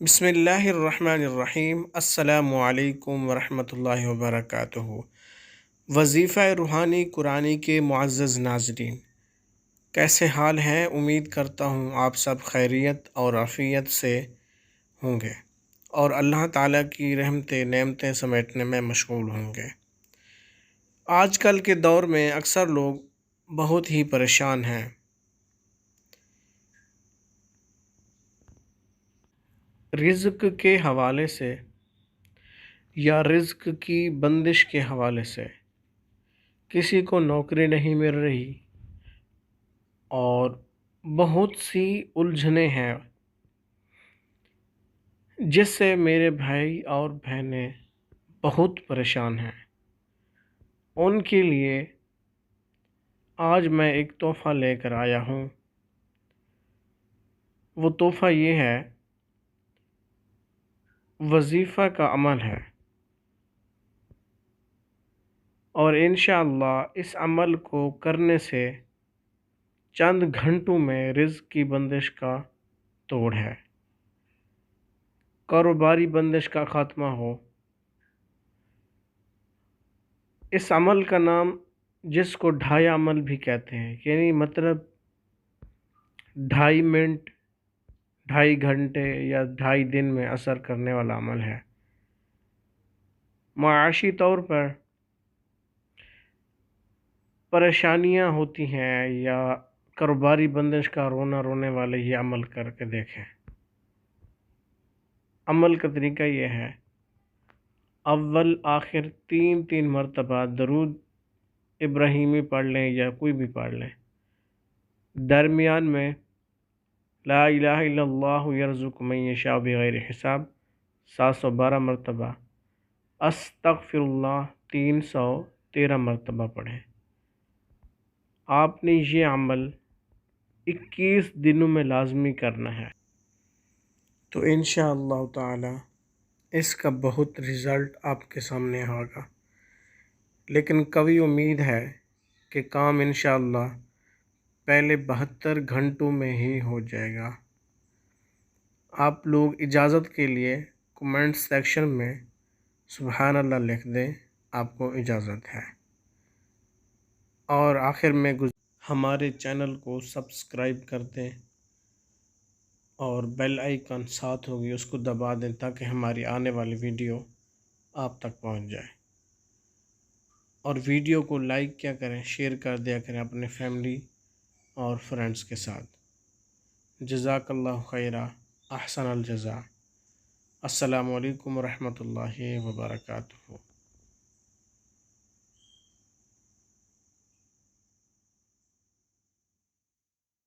بسم اللہ الرحمن الرحیم۔ السلام علیکم ورحمۃ اللہ وبرکاتہ۔ وظیفہ روحانی قرآنی کے معزز ناظرین، کیسے حال ہیں؟ امید کرتا ہوں آپ سب خیریت اور عافیت سے ہوں گے اور اللہ تعالیٰ کی رحمتیں نعمتیں سمیٹنے میں مشغول ہوں گے۔ آج کل کے دور میں اکثر لوگ بہت ہی پریشان ہیں۔ رزق کے حوالے سے یا رزق کی بندش کے حوالے سے کسی کو نوکری نہیں مل رہی اور بہت سی الجھنیں ہیں، جس سے میرے بھائی اور بہنیں بہت پریشان ہیں۔ ان کے لیے آج میں ایک تحفہ لے کر آیا ہوں۔ وہ تحفہ یہ ہے، وظیفہ کا عمل ہے، اور انشاءاللہ اس عمل کو کرنے سے چند گھنٹوں میں رزق کی بندش کا توڑ ہے، کاروباری بندش کا خاتمہ ہو۔ اس عمل کا نام، جس کو ڈھائی عمل بھی کہتے ہیں، یعنی مطلب 2.5 منٹ، 2.5 گھنٹے یا 2.5 دن میں اثر کرنے والا عمل ہے۔ معاشی طور پر پریشانیاں ہوتی ہیں یا کاروباری بندش کا رونے والے یہ عمل کر کے دیکھیں۔ عمل کا طریقہ یہ ہے، اول آخر 3 مرتبہ درود ابراہیمی پڑھ لیں یا کوئی بھی پڑھ لیں۔ درمیان میں لا الہ الا اللہ یرزق من یشاء بغیر حساب 712 مرتبہ، استغفر اللہ 313 مرتبہ پڑھیں۔ آپ نے یہ عمل 21 دنوں میں لازمی کرنا ہے، تو انشاءاللہ تعالی اس کا بہت رزلٹ آپ کے سامنے ہوگا۔ لیکن کبھی امید ہے کہ کام انشاءاللہ پہلے 72 گھنٹوں میں ہی ہو جائے گا۔ آپ لوگ اجازت کے لیے کمنٹ سیکشن میں سبحان اللہ لکھ دیں، آپ کو اجازت ہے۔ اور آخر میں ہمارے چینل کو سبسکرائب کر دیں اور بیل آئیکن ساتھ ہوگی، اس کو دبا دیں تاکہ ہماری آنے والی ویڈیو آپ تک پہنچ جائے۔ اور ویڈیو کو لائک کیا کریں، شیئر کر دیا کریں اپنے فیملی اور فرینڈز کے ساتھ۔ جزاک اللہ خیرہ، احسن الجزاء۔ السلام علیکم ورحمۃ اللہ وبرکاتہ۔